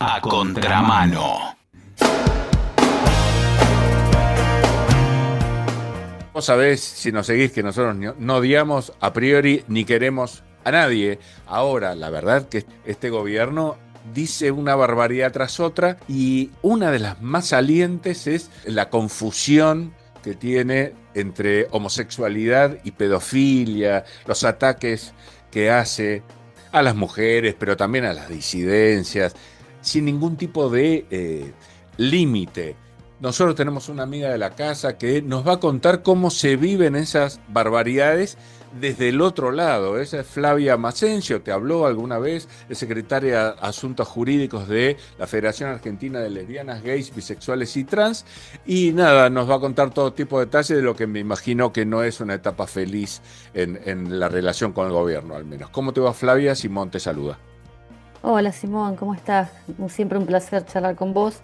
A contramano. Vos sabés, si nos seguís, que nosotros no odiamos a priori ni queremos a nadie. Ahora, la verdad que este gobierno dice una barbaridad tras otra y una de las más salientes es la confusión que tiene entre homosexualidad y pedofilia, los ataques que hace a las mujeres, pero también a las disidencias, sin ningún tipo de límite. Nosotros tenemos una amiga de la casa que nos va a contar cómo se viven esas barbaridades desde el otro lado. Esa es Flavia Macencio, te habló alguna vez, es secretaria de Asuntos Jurídicos de la Federación Argentina de Lesbianas, Gays, Bisexuales y Trans. Y nada, nos va a contar todo tipo de detalles de lo que me imagino que no es una etapa feliz en la relación con el gobierno, al menos. ¿Cómo te va, Flavia? Simón te saluda. Hola Simón, ¿cómo estás? Como siempre un placer charlar con vos.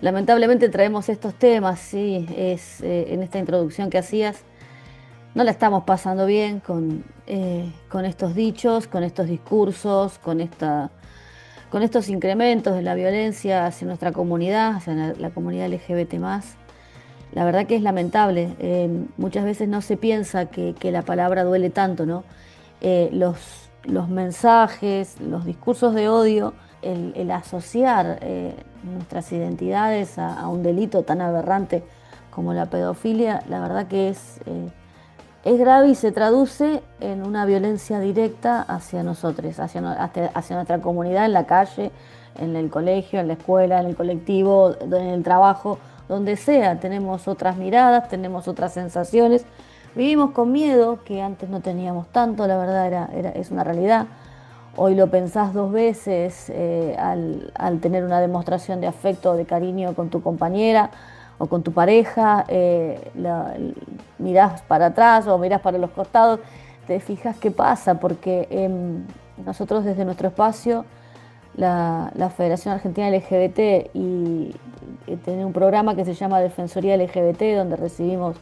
Lamentablemente traemos estos temas, sí, en esta introducción que hacías, no la estamos pasando bien con estos dichos, con estos discursos, con estos incrementos de la violencia hacia nuestra comunidad, hacia la comunidad LGBT+. La verdad que es lamentable. Muchas veces no se piensa que la palabra duele tanto, ¿no? Los mensajes, los discursos de odio, el asociar nuestras identidades a un delito tan aberrante como la pedofilia, la verdad que es grave y se traduce en una violencia directa hacia nosotros, hacia nuestra comunidad en la calle, en el colegio, en la escuela, en el colectivo, en el trabajo, donde sea. Tenemos otras miradas, tenemos otras sensaciones. Vivimos con miedo, que antes no teníamos tanto, la verdad es una realidad. Hoy lo pensás dos veces al tener una demostración de afecto o de cariño con tu compañera o con tu pareja, mirás para atrás o mirás para los costados, te fijas qué pasa, porque nosotros desde nuestro espacio, la Federación Argentina LGBT, y tiene un programa que se llama Defensoría LGBT, donde recibimos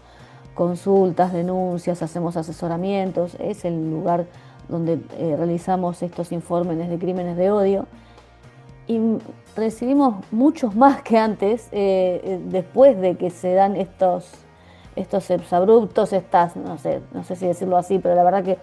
consultas, denuncias, hacemos asesoramientos, es el lugar donde realizamos estos informes de crímenes de odio, y recibimos muchos más que antes, después de que se dan estos exabruptos, no sé si decirlo así, pero la verdad que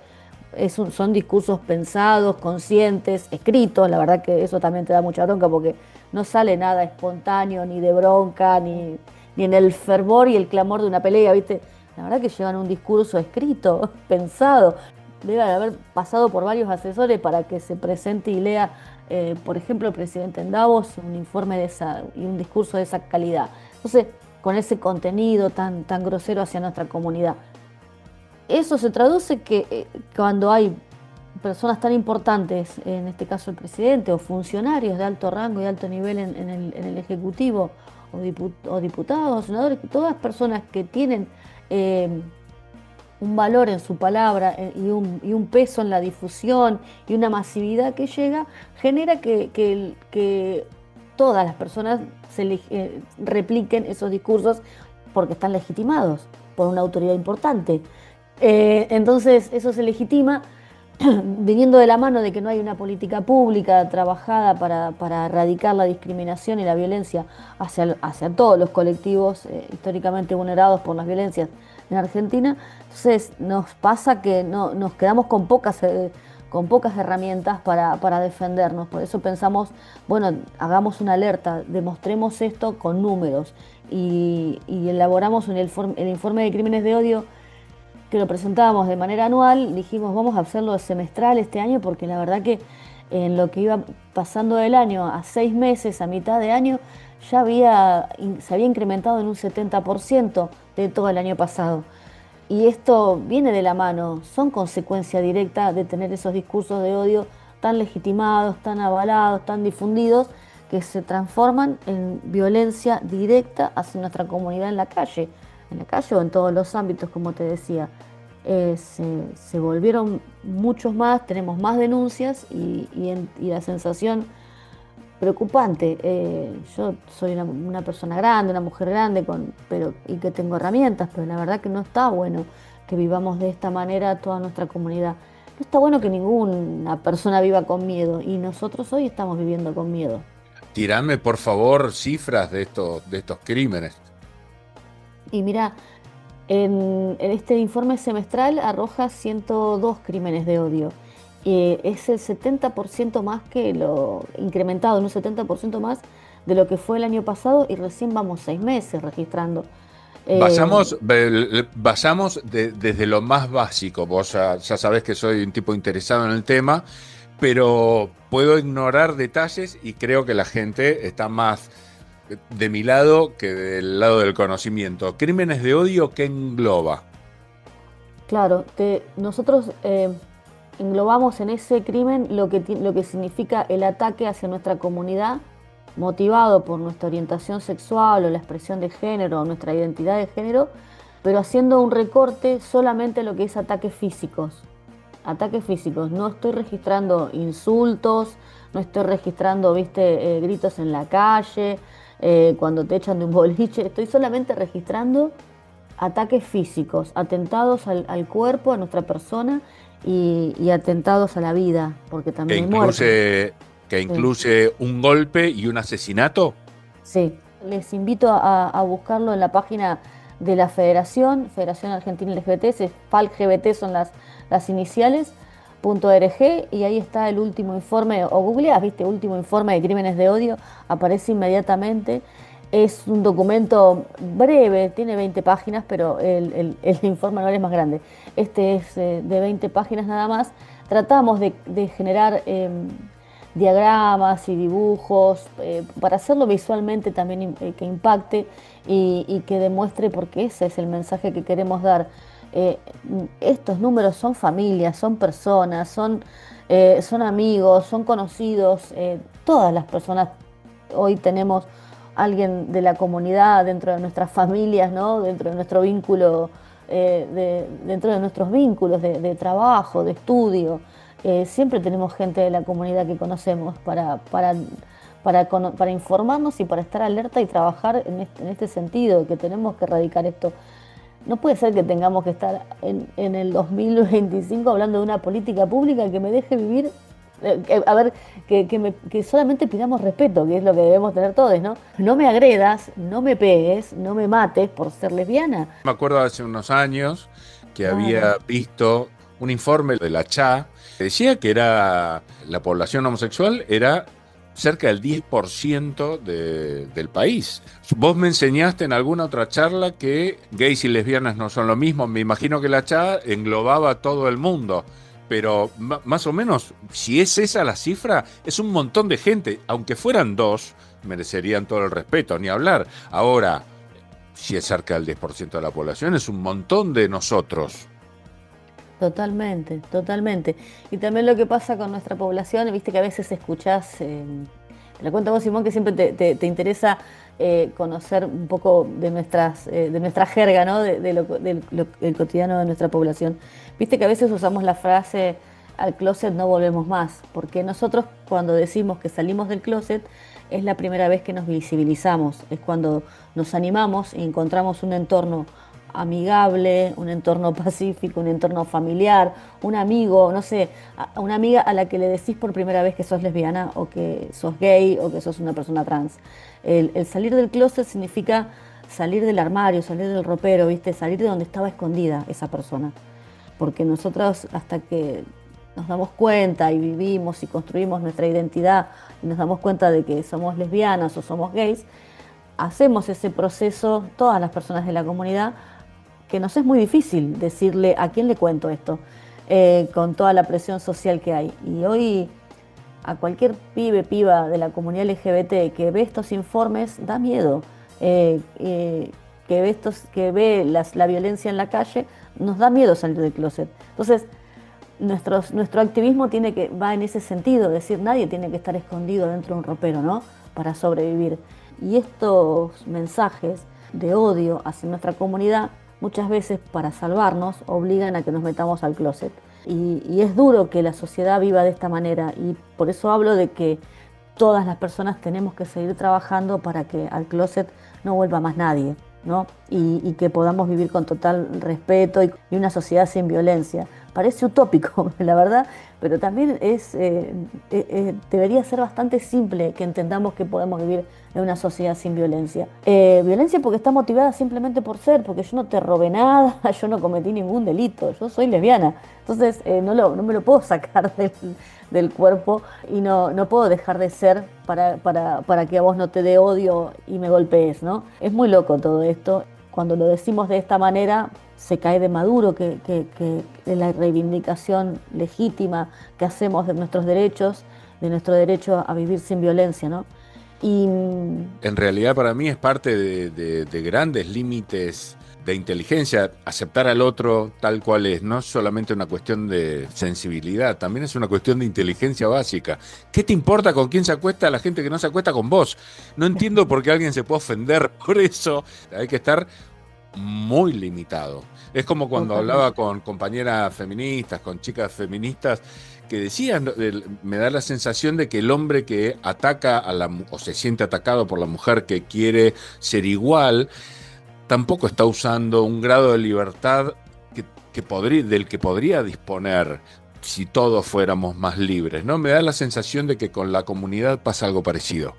son discursos pensados, conscientes, escritos. La verdad que eso también te da mucha bronca, porque no sale nada espontáneo, ni de bronca, ni en el fervor y el clamor de una pelea, ¿viste? La verdad que llevan un discurso escrito, pensado. Debe haber pasado por varios asesores para que se presente y lea, por ejemplo, el presidente en Davos, un informe y un discurso de esa calidad. Entonces, con ese contenido tan grosero hacia nuestra comunidad. Eso se traduce que cuando hay personas tan importantes, en este caso el presidente, o funcionarios de alto rango y alto nivel en el Ejecutivo, o diputados, senadores, todas personas que tienen un valor en su palabra y un peso en la difusión y una masividad que llega, genera que todas las personas repliquen esos discursos, porque están legitimados por una autoridad importante. Entonces eso se legitima viniendo de la mano de que no hay una política pública trabajada para erradicar la discriminación y la violencia hacia todos los colectivos históricamente vulnerados por las violencias en Argentina. Entonces nos pasa que nos quedamos con pocas herramientas para defendernos. Por eso pensamos, bueno, hagamos una alerta, demostremos esto con números, y elaboramos el informe de crímenes de odio, que lo presentábamos de manera anual. Dijimos, vamos a hacerlo semestral este año, porque la verdad que en lo que iba pasando del año a 6 meses, a mitad de año, se había incrementado en un 70% de todo el año pasado. Y esto viene de la mano, son consecuencia directa de tener esos discursos de odio tan legitimados, tan avalados, tan difundidos, que se transforman en violencia directa hacia nuestra comunidad en la calle o en todos los ámbitos, como te decía. Se volvieron muchos más, tenemos más denuncias y la sensación preocupante. Yo soy una persona grande, una mujer grande, y que tengo herramientas, pero la verdad que no está bueno que vivamos de esta manera toda nuestra comunidad. No está bueno que ninguna persona viva con miedo, y nosotros hoy estamos viviendo con miedo. Tirame, por favor, cifras de estos crímenes. Y mira, en este informe semestral arroja 102 crímenes de odio. Es el 70% más que lo incrementado, en un 70% más de lo que fue el año pasado y recién vamos 6 meses registrando. Vayamos desde lo más básico. Vos ya sabés que soy un tipo interesado en el tema, pero puedo ignorar detalles y creo que la gente está más de mi lado que del lado del conocimiento. Crímenes de odio, ¿qué engloba? Claro, nosotros englobamos en ese crimen lo que significa el ataque hacia nuestra comunidad, motivado por nuestra orientación sexual o la expresión de género o nuestra identidad de género, pero haciendo un recorte solamente a lo que es ataques físicos. Ataques físicos, no estoy registrando insultos, no estoy registrando, viste, gritos en la calle, cuando te echan de un boliche, estoy solamente registrando ataques físicos, atentados al cuerpo, a nuestra persona y atentados a la vida, porque Que también hay muertes. incluye un golpe y un asesinato. Sí, les invito a buscarlo en la página de la Federación Argentina LGBT, FALGBT son las iniciales, .org, y ahí está el último informe, o googleás, viste, último informe de crímenes de odio, aparece inmediatamente. Es un documento breve, tiene 20 páginas, pero el informe anual es más grande. Este es de 20 páginas nada más. Tratamos de generar diagramas y dibujos para hacerlo visualmente también que impacte y que demuestre, porque ese es el mensaje que queremos dar. Estos números son familias, son personas, son amigos, son conocidos. Todas las personas hoy tenemos alguien de la comunidad dentro de nuestras familias, ¿no? Dentro de nuestro vínculo, dentro de nuestros vínculos de trabajo, de estudio. Siempre tenemos gente de la comunidad que conocemos para informarnos y para estar alerta y trabajar en este sentido, que tenemos que erradicar esto. No puede ser que tengamos que estar en el 2025 hablando de una política pública que me deje vivir, que solamente pidamos respeto, que es lo que debemos tener todos, ¿no? No me agredas, no me pegues, no me mates por ser lesbiana. Me acuerdo hace unos años que Claro. había visto un informe de la CHA que decía que la población homosexual era cerca del 10% del país. Vos me enseñaste en alguna otra charla que gays y lesbianas no son lo mismo. Me imagino que la CHA englobaba a todo el mundo. Pero más o menos, si es esa la cifra, es un montón de gente. Aunque fueran dos, merecerían todo el respeto, ni hablar. Ahora, si es cerca del 10% de la población, es un montón de nosotros. Totalmente, totalmente. Y también lo que pasa con nuestra población, viste que a veces escuchás, te lo cuento a vos, Simón, que siempre te interesa conocer un poco de nuestra jerga, ¿no? Del cotidiano de nuestra población. Viste que a veces usamos la frase al closet no volvemos más, porque nosotros cuando decimos que salimos del closet es la primera vez que nos visibilizamos, es cuando nos animamos y encontramos un entorno amigable, un entorno pacífico, un entorno familiar, un amigo, no sé, una amiga a la que le decís por primera vez que sos lesbiana o que sos gay o que sos una persona trans. El salir del closet significa salir del armario, salir del ropero, ¿viste? Salir de donde estaba escondida esa persona. Porque nosotros hasta que nos damos cuenta y vivimos y construimos nuestra identidad y nos damos cuenta de que somos lesbianas o somos gays, hacemos ese proceso, todas las personas de la comunidad, que nos es muy difícil decirle a quién le cuento esto, con toda la presión social que hay. Y hoy a cualquier piba de la comunidad LGBT que ve estos informes, da miedo. Que ve la violencia en la calle, nos da miedo salir del closet. Entonces, nuestro activismo va en ese sentido, es decir, nadie tiene que estar escondido dentro de un ropero, ¿no? Para sobrevivir. Y estos mensajes de odio hacia nuestra comunidad, muchas veces para salvarnos, obligan a que nos metamos al closet. Y es duro que la sociedad viva de esta manera, y por eso hablo de que todas las personas tenemos que seguir trabajando para que al closet no vuelva más nadie, ¿no? Y que podamos vivir con total respeto y una sociedad sin violencia. parece utópico, la verdad, pero también debería ser bastante simple que entendamos que podemos vivir en una sociedad sin violencia. Violencia porque está motivada simplemente por ser, porque yo no te robé nada, yo no cometí ningún delito, yo soy lesbiana. Entonces no me lo puedo sacar del cuerpo y no puedo dejar de ser para que a vos no te dé odio y me golpees, ¿no? Es muy loco todo esto. Cuando lo decimos de esta manera, se cae de maduro que la reivindicación legítima que hacemos de nuestros derechos, de nuestro derecho a vivir sin violencia, ¿no? Y En realidad para mí es parte de grandes límites de inteligencia, aceptar al otro tal cual es, no es solamente una cuestión de sensibilidad, también es una cuestión de inteligencia básica. ¿Qué te importa con quién se acuesta la gente que no se acuesta con vos? No entiendo por qué alguien se puede ofender por eso. Hay que estar muy limitado. Es como cuando hablaba con compañeras feministas, con chicas feministas, que decían, me da la sensación de que el hombre que ataca o se siente atacado por la mujer que quiere ser igual, tampoco está usando un grado de libertad del que podría disponer si todos fuéramos más libres, ¿no? Me da la sensación de que con la comunidad pasa algo parecido.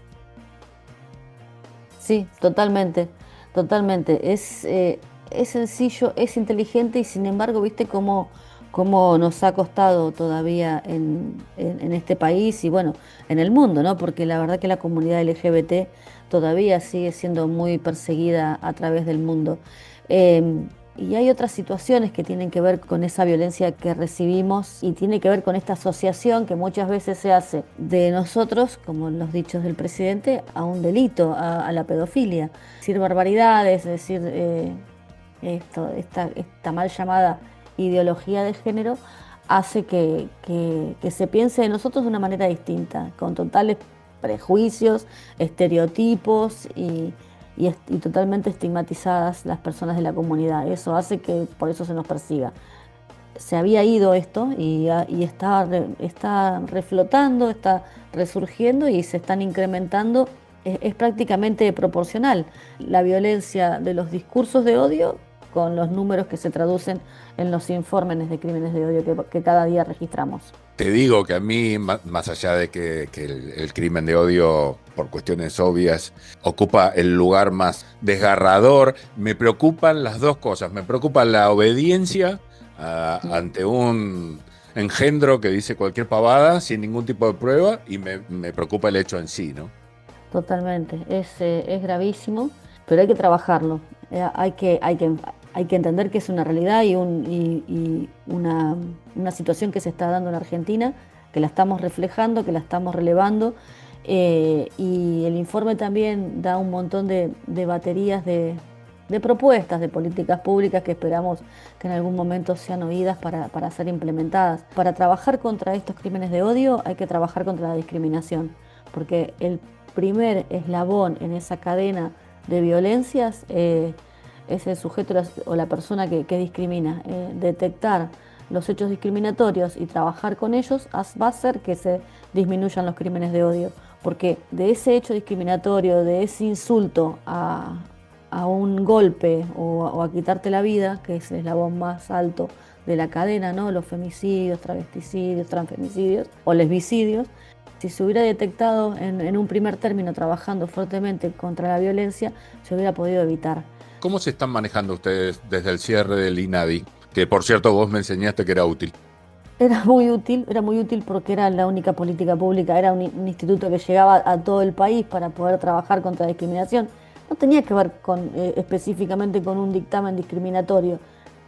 sí, totalmente, totalmente. Es sencillo, es inteligente y sin embargo, viste cómo nos ha costado todavía en este país y bueno, en el mundo, ¿no? Porque la verdad que la comunidad LGBT todavía sigue siendo muy perseguida a través del mundo. Y hay otras situaciones que tienen que ver con esa violencia que recibimos y tiene que ver con esta asociación que muchas veces se hace de nosotros, como los dichos del presidente, a un delito, a la pedofilia. Decir barbaridades, decir esta mal llamada ideología de género hace que se piense de nosotros de una manera distinta, con totales prejuicios, estereotipos y totalmente estigmatizadas las personas de la comunidad. Eso hace que por eso se nos persiga. Se había ido esto y está reflotando, está resurgiendo y se están incrementando. Es prácticamente proporcional la violencia de los discursos de odio con los números que se traducen en los informes de crímenes de odio que cada día registramos. Te digo que a mí, más allá de que el crimen de odio, por cuestiones obvias, ocupa el lugar más desgarrador, me preocupan las dos cosas. Me preocupa la obediencia ante un engendro que dice cualquier pavada sin ningún tipo de prueba y me preocupa el hecho en sí, ¿no? Totalmente, es gravísimo, pero hay que trabajarlo. Hay que entender que es una realidad y una situación que se está dando en Argentina, que la estamos reflejando, que la estamos relevando, y el informe también da un montón de baterías de propuestas, de políticas públicas que esperamos que en algún momento sean oídas para ser implementadas. Para trabajar contra estos crímenes de odio hay que trabajar contra la discriminación, porque el primer eslabón en esa cadena de violencias es el sujeto o la persona que discrimina. Detectar los hechos discriminatorios y trabajar con ellos va a hacer que se disminuyan los crímenes de odio, porque de ese hecho discriminatorio, de ese insulto a un golpe o a quitarte la vida, que es el eslabón más alto de la cadena, ¿no? Los femicidios, travesticidios, transfemicidios o lesbicidios, si se hubiera detectado en un primer término trabajando fuertemente contra la violencia, se hubiera podido evitar. ¿Cómo se están manejando ustedes desde el cierre del INADI? Que por cierto vos me enseñaste que era útil. Era muy útil porque era la única política pública, era un instituto que llegaba a todo el país para poder trabajar contra la discriminación. No tenía que ver específicamente con un dictamen discriminatorio,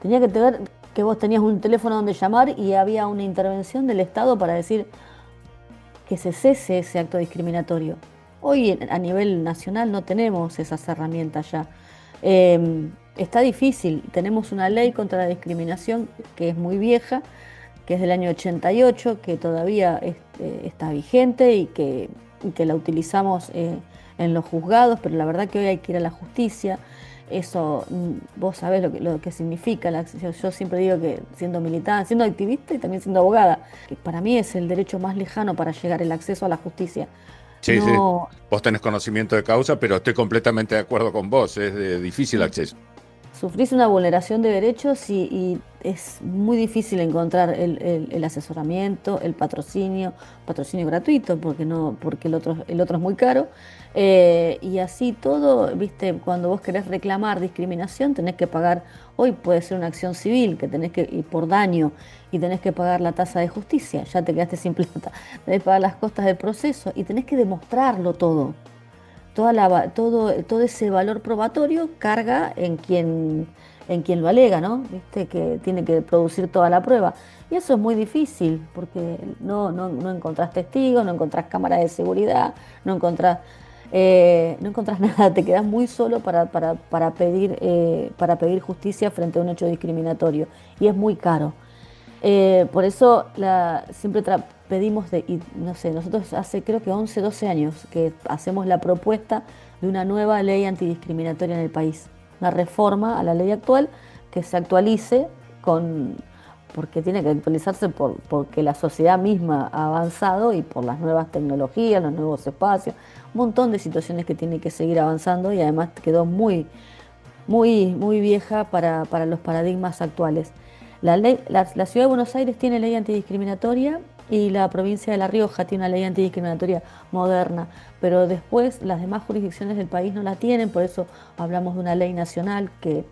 tenía que ver que vos tenías un teléfono donde llamar y había una intervención del Estado para decir que se cese ese acto discriminatorio. Hoy a nivel nacional no tenemos esas herramientas ya. Está difícil, tenemos una ley contra la discriminación que es muy vieja, que es del año 88, que todavía está vigente y que la utilizamos en los juzgados, pero la verdad que hoy hay que ir a la justicia. Eso, vos sabés lo que significa. Yo siempre digo que siendo militante, siendo activista y también siendo abogada, que para mí es el derecho más lejano para llegar, el acceso a la justicia. Sí, sí, vos tenés conocimiento de causa, pero estoy completamente de acuerdo con vos, es de difícil acceso. Sufrís una vulneración de derechos y es muy difícil encontrar el asesoramiento, el patrocinio gratuito, porque no, porque el otro es muy caro. Y así todo, viste, cuando vos querés reclamar discriminación, tenés que pagar, hoy puede ser una acción civil, que tenés que, y por daño, y tenés que pagar la tasa de justicia, ya te quedaste sin plata, tenés que pagar las costas del proceso y tenés que demostrarlo todo. Todo ese valor probatorio carga en quien lo alega, ¿no? Viste que tiene que producir toda la prueba. Y eso es muy difícil, porque no encontrás testigos, no encontrás cámaras de seguridad, no encontrás nada, te quedás muy solo para pedir justicia frente a un hecho discriminatorio. Y es muy caro. Por eso siempre pedimos, y no sé, nosotros hace creo que 11, 12 años que hacemos la propuesta de una nueva ley antidiscriminatoria en el país, una reforma a la ley actual que se actualice porque tiene que actualizarse porque la sociedad misma ha avanzado y por las nuevas tecnologías, los nuevos espacios, un montón de situaciones que tiene que seguir avanzando y además quedó muy vieja para los paradigmas actuales. La Ciudad de Buenos Aires tiene ley antidiscriminatoria y la provincia de La Rioja tiene una ley antidiscriminatoria moderna, pero después las demás jurisdicciones del país no la tienen, por eso hablamos de una ley nacional que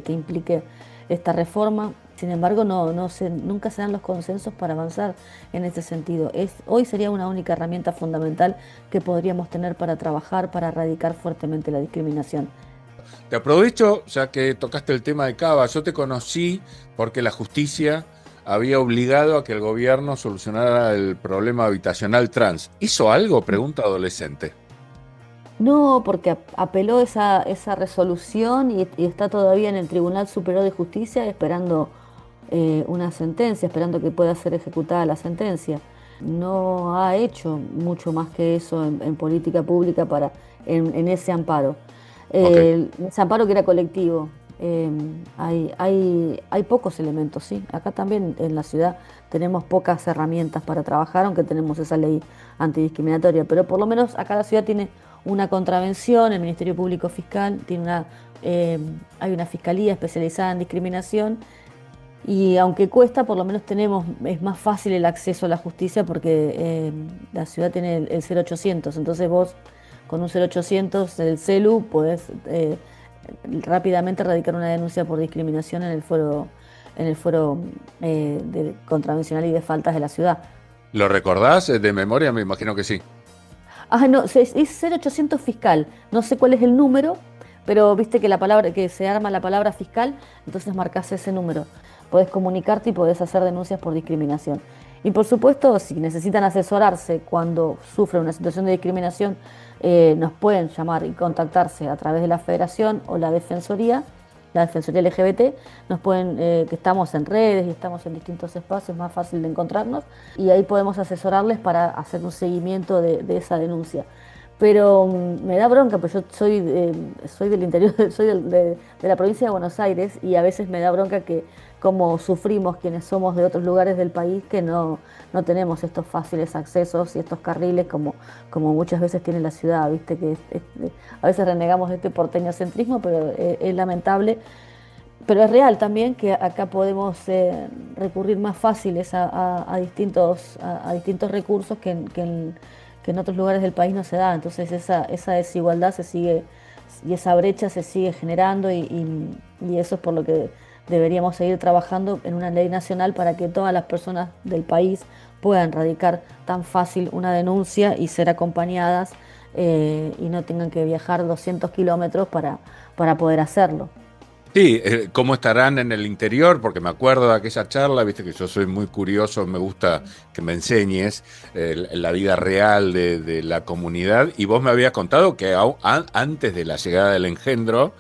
implique esta reforma. Sin embargo, nunca se dan los consensos para avanzar en este sentido. Hoy sería una única herramienta fundamental que podríamos tener para trabajar, para erradicar fuertemente la discriminación. Te aprovecho, ya que tocaste el tema de Cava, yo te conocí porque la justicia había obligado a que el gobierno solucionara el problema habitacional trans. ¿Hizo algo? Pregunta adolescente. No, porque apeló esa resolución y está todavía en el Tribunal Superior de Justicia esperando una sentencia, esperando que pueda ser ejecutada la sentencia. No ha hecho mucho más que eso en política pública en ese amparo. Ok. Ese amparo que era colectivo. Hay pocos elementos, sí. Acá también en la ciudad tenemos pocas herramientas para trabajar, aunque tenemos esa ley antidiscriminatoria. Pero por lo menos acá la ciudad tiene una contravención, el Ministerio Público Fiscal hay una fiscalía especializada en discriminación. Y aunque cuesta, por lo menos es más fácil el acceso a la justicia porque la ciudad tiene el 0800. Entonces vos con un 0800 del celu podés rápidamente radicar una denuncia por discriminación en el fuero de contravencional y de faltas de la ciudad. ¿Lo recordás de memoria? Me imagino que sí. Ah, no, es 0800 fiscal. No sé cuál es el número, pero viste que se arma la palabra fiscal, entonces marcás ese número. Podés comunicarte y podés hacer denuncias por discriminación. Y por supuesto, si necesitan asesorarse cuando sufren una situación de discriminación, nos pueden llamar y contactarse a través de la Federación o la Defensoría LGBT, que estamos en redes y estamos en distintos espacios, más fácil de encontrarnos, y ahí podemos asesorarles para hacer un seguimiento de esa denuncia. Pero me da bronca, pues yo soy del interior, de la provincia de Buenos Aires y a veces me da bronca que como sufrimos quienes somos de otros lugares del país que no tenemos estos fáciles accesos y estos carriles como muchas veces tiene la ciudad, viste que a veces renegamos de este porteñocentrismo, pero es lamentable. Pero es real también que acá podemos recurrir más fáciles a distintos recursos que en otros lugares del país no se da. Entonces esa desigualdad se sigue y esa brecha se sigue generando y eso es por lo que deberíamos seguir trabajando en una ley nacional para que todas las personas del país puedan radicar tan fácil una denuncia y ser acompañadas y no tengan que viajar 200 kilómetros para poder hacerlo. Sí, ¿cómo estarán en el interior? Porque me acuerdo de aquella charla, viste que yo soy muy curioso, me gusta que me enseñes la vida real de la comunidad. Y vos me habías contado que antes de la llegada del engendro,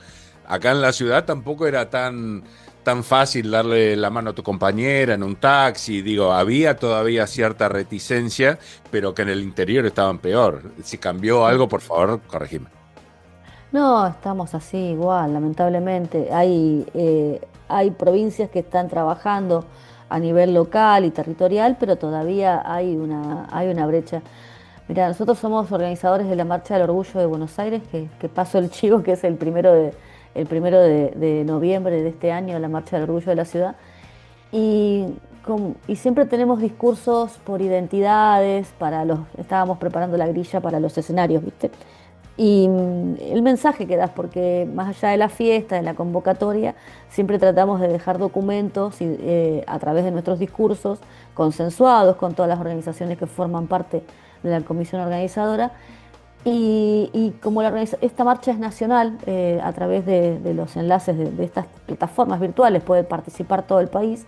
acá en la ciudad tampoco era tan fácil darle la mano a tu compañera en un taxi. Digo, había todavía cierta reticencia, pero que en el interior estaban peor. Si cambió algo, por favor, corregime. No, estamos así igual, lamentablemente. Hay provincias que están trabajando a nivel local y territorial, pero todavía hay una brecha. Mira, nosotros somos organizadores de la Marcha del Orgullo de Buenos Aires, que paso el chivo, que es el primero de noviembre de este año, la Marcha del Orgullo de la ciudad. Y, y siempre tenemos discursos por identidades, estábamos preparando la grilla para los escenarios, ¿viste? Y el mensaje que das, porque más allá de la fiesta, de la convocatoria, siempre tratamos de dejar documentos a través de nuestros discursos, consensuados con todas las organizaciones que forman parte de la comisión organizadora. Y como esta marcha es nacional, a través de los enlaces de estas plataformas virtuales puede participar todo el país,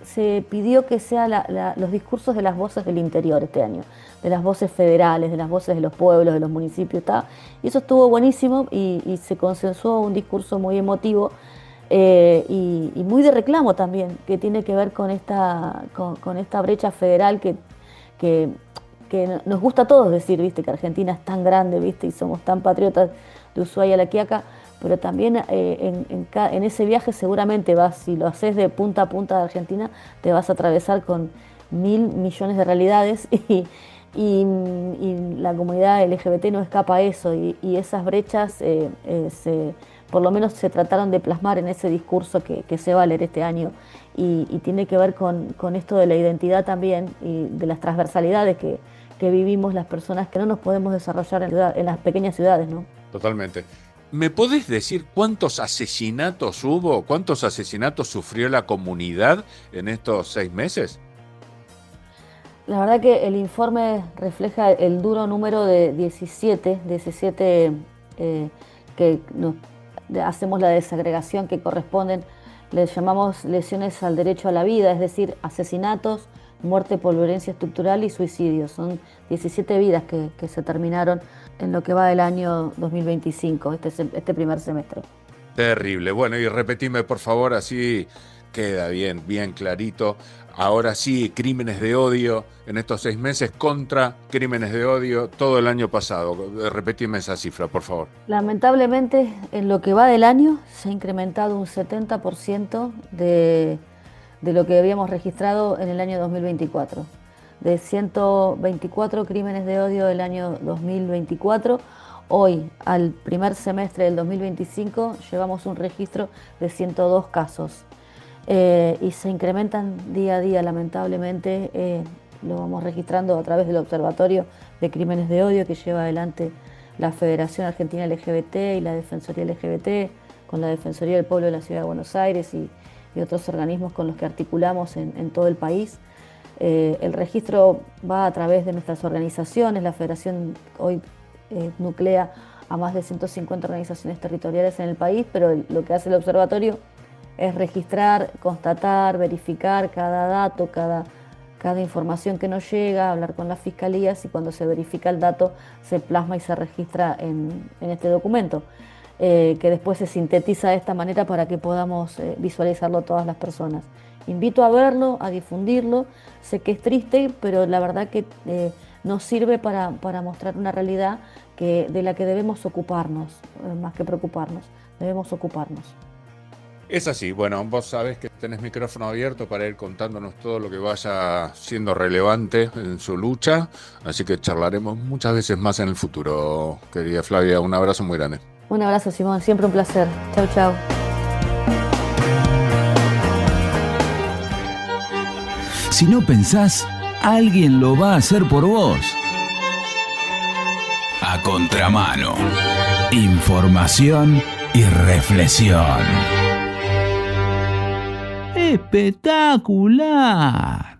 se pidió que sean los discursos de las voces del interior este año, de las voces federales, de las voces de los pueblos, de los municipios, y eso estuvo buenísimo y se consensuó un discurso muy emotivo y muy de reclamo también, que tiene que ver con esta brecha federal que nos gusta a todos decir, ¿viste? Que Argentina es tan grande, ¿viste? Y somos tan patriotas de Ushuaia a La Quiaca, pero también en ese viaje seguramente si lo haces de punta a punta de Argentina, te vas a atravesar con 1.000 millones de realidades y la comunidad LGBT no escapa a eso y esas brechas por lo menos se trataron de plasmar en ese discurso que se va a leer este año y tiene que ver con esto de la identidad también y de las transversalidades que vivimos las personas que no nos podemos desarrollar en las pequeñas ciudades, ¿no? Totalmente. ¿Me podés decir cuántos asesinatos hubo? ¿Cuántos asesinatos sufrió la comunidad en estos 6 meses? La verdad que el informe refleja el duro número de 17 que hacemos la desagregación que corresponden, les llamamos lesiones al derecho a la vida, es decir, asesinatos, muerte por violencia estructural y suicidios. Son 17 vidas que se terminaron en lo que va del año 2025, este primer semestre. Terrible. Bueno, y repetime, por favor, así queda bien clarito. Ahora sí, crímenes de odio en estos 6 meses contra crímenes de odio todo el año pasado. Repetime esa cifra, por favor. Lamentablemente, en lo que va del año se ha incrementado un 70% de lo que habíamos registrado en el año 2024. De 124 crímenes de odio del año 2024, hoy, al primer semestre del 2025, llevamos un registro de 102 casos. Y se incrementan día a día, lamentablemente. Lo vamos registrando a través del Observatorio de Crímenes de Odio que lleva adelante la Federación Argentina LGBT y la Defensoría LGBT, con la Defensoría del Pueblo de la Ciudad de Buenos Aires y otros organismos con los que articulamos en todo el país. El registro va a través de nuestras organizaciones. La Federación hoy nuclea a más de 150 organizaciones territoriales en el país, pero lo que hace el observatorio es registrar, constatar, verificar cada dato, cada información que nos llega, hablar con las fiscalías y cuando se verifica el dato se plasma y se registra en este documento, que después se sintetiza de esta manera para que podamos visualizarlo todas las personas. Invito a verlo, a difundirlo. Sé que es triste, pero la verdad que nos sirve para mostrar una realidad de la que debemos ocuparnos, más que preocuparnos, debemos ocuparnos. Es así. Bueno, vos sabés que tenés micrófono abierto para ir contándonos todo lo que vaya siendo relevante en su lucha, así que charlaremos muchas veces más en el futuro. Querida Flavia, un abrazo muy grande. Un abrazo, Simón, siempre un placer. Chau, chau. Si no pensás, alguien lo va a hacer por vos. A contramano. Información y reflexión. ¡Espectacular!